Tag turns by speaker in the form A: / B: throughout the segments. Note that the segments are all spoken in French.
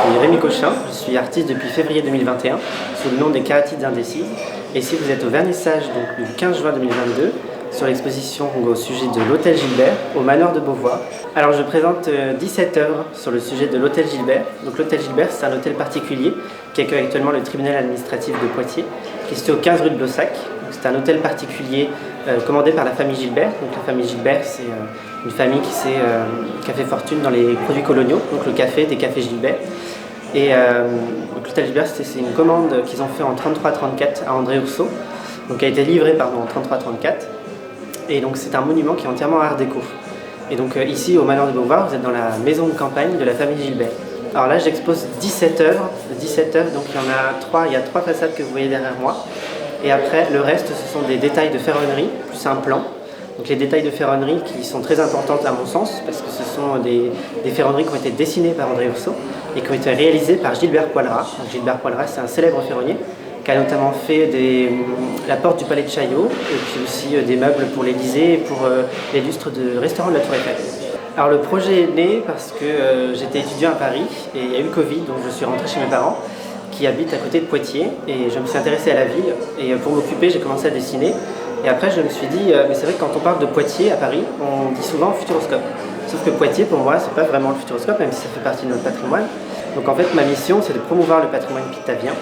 A: suis Rémi Cochin, je suis artiste depuis février 2021 sous le nom des Kératides Indécises. Et ici vous êtes au vernissage donc, du 15 juin 2022 sur l'exposition au sujet de l'Hôtel Gilbert au Manoir de Beauvoir. Alors je présente 17 œuvres sur le sujet de l'Hôtel Gilbert. Donc l'Hôtel Gilbert, c'est un hôtel particulier qui accueille actuellement le tribunal administratif de Poitiers, qui est situé au 15 rue de Blossac. C'est un hôtel particulier commandé par la famille Gilbert. Donc la famille Gilbert, c'est une famille qui a fait fortune dans les produits coloniaux, donc le café, des cafés Gilbert. Et donc l'Hôtel Gilbert, c'est une commande qu'ils ont fait en 33-34 à André Housseau, donc qui a été livrée en 33-34. Et donc c'est un monument qui est entièrement art déco. Et donc ici au Manoir de Beauvoir, vous êtes dans la maison de campagne de la famille Gilbert. Alors là j'expose 17 œuvres, donc il y a trois façades que vous voyez derrière moi. Et après le reste ce sont des détails de ferronnerie, plus un plan. Donc les détails de ferronnerie qui sont très importantes à mon sens, parce que ce sont des ferronneries qui ont été dessinées par André Housseau et qui ont été réalisées par Gilbert Poilrat. Donc Gilbert Poilrat, c'est un célèbre ferronnier qui a notamment fait la porte du Palais de Chaillot et puis aussi des meubles pour l'Élysée et pour les lustres de restaurant de la Tour Eiffel. Alors le projet est né parce que j'étais étudiant à Paris et il y a eu le Covid, donc je suis rentré chez mes parents qui habitent à côté de Poitiers et je me suis intéressé à la ville et pour m'occuper j'ai commencé à dessiner et après je me suis dit mais c'est vrai que quand on parle de Poitiers à Paris on dit souvent futuroscope, sauf que Poitiers pour moi c'est pas vraiment le futuroscope même si ça fait partie de notre patrimoine. Donc en fait ma mission c'est de promouvoir le patrimoine pictavien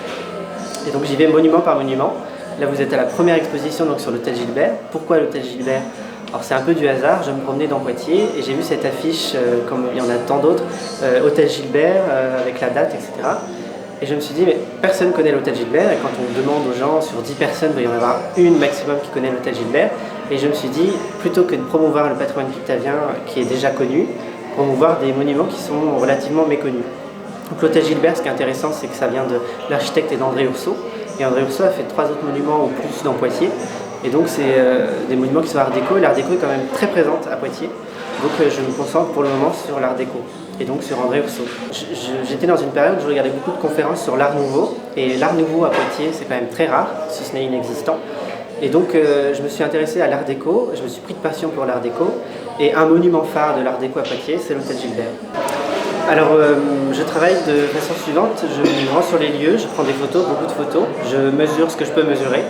A: et donc j'y vais monument par monument. Là vous êtes à la première exposition donc sur l'Hôtel Gilbert. Pourquoi l'Hôtel Gilbert? Alors c'est un peu du hasard, je me promenais dans Poitiers et j'ai vu cette affiche, comme il y en a tant d'autres, Hôtel Gilbert avec la date, etc. Et je me suis dit, mais personne ne connaît l'Hôtel Gilbert, et quand on demande aux gens, sur 10 personnes, il va y en avoir une maximum qui connaît l'Hôtel Gilbert. Et je me suis dit, plutôt que de promouvoir le patrimoine pictavien qui est déjà connu, promouvoir des monuments qui sont relativement méconnus. Donc l'Hôtel Gilbert, ce qui est intéressant, c'est que ça vient de l'architecte et d'André Housseau. Et André Housseau a fait 3 autres monuments ou plus dans Poitiers. Et donc c'est des monuments qui sont art déco, et l'art déco est quand même très présente à Poitiers. Donc je me concentre pour le moment sur l'art déco, et donc sur André Housseau. J'étais dans une période où je regardais beaucoup de conférences sur l'art nouveau, et l'art nouveau à Poitiers c'est quand même très rare, si ce n'est inexistant. Et donc je me suis intéressé à l'art déco, je me suis pris de passion pour l'art déco, et un monument phare de l'art déco à Poitiers, c'est l'Hôtel Gilbert. Alors je travaille de façon suivante, je me rends sur les lieux, je prends des photos, beaucoup de photos, je mesure ce que je peux mesurer.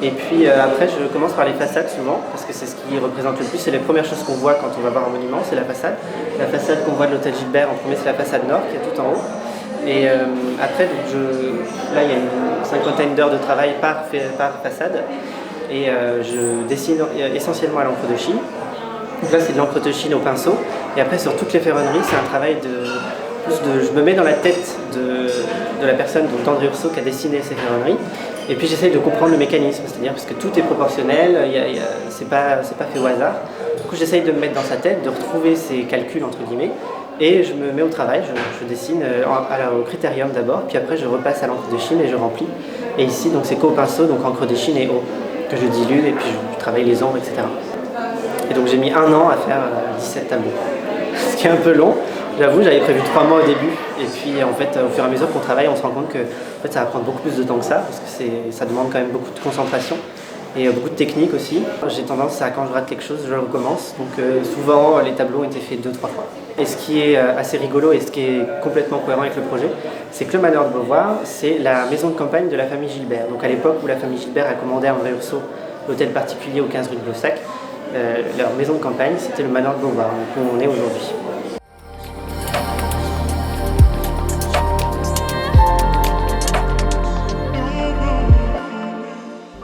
A: Et puis après, je commence par les façades souvent, parce que c'est ce qui représente le plus. C'est les premières choses qu'on voit quand on va voir un monument, c'est la façade. La façade qu'on voit de l'Hôtel Gilbert en premier, c'est la façade nord, qui est tout en haut. Et après, là, il y a une cinquantaine d'heures de travail par façade. Et je dessine essentiellement à l'encre de Chine. Donc là, c'est de l'encre de Chine au pinceau. Et après, sur toutes les ferronneries, c'est un travail je me mets dans la tête de la personne, donc d'André Housseau, qui a dessiné ces ferronneries. Et puis j'essaye de comprendre le mécanisme, c'est-à-dire parce que tout est proportionnel, c'est pas fait au hasard. Du coup j'essaye de me mettre dans sa tête, de retrouver ses calculs entre guillemets, et je me mets au travail, je dessine au critérium d'abord, puis après je repasse à l'encre de Chine et je remplis. Et ici donc c'est qu'au pinceau, donc encre de Chine et eau, que je dilue et puis je travaille les ombres, etc. Et donc j'ai mis 1 an à faire 17 tableaux, ce qui est un peu long. J'avoue, j'avais prévu 3 mois au début, et puis en fait, au fur et à mesure qu'on travaille, on se rend compte que en fait, ça va prendre beaucoup plus de temps que ça, parce que ça demande quand même beaucoup de concentration et beaucoup de technique aussi. J'ai tendance à, quand je rate quelque chose, je le recommence, donc souvent les tableaux ont été faits 2-3 fois. Et ce qui est assez rigolo et ce qui est complètement cohérent avec le projet, c'est que le Manoir de Beauvoir, c'est la maison de campagne de la famille Gilbert. Donc à l'époque où la famille Gilbert a commandé à André Housseau l'hôtel particulier au 15 rue de Blossac, leur maison de campagne, c'était le Manoir de Beauvoir, où on est aujourd'hui.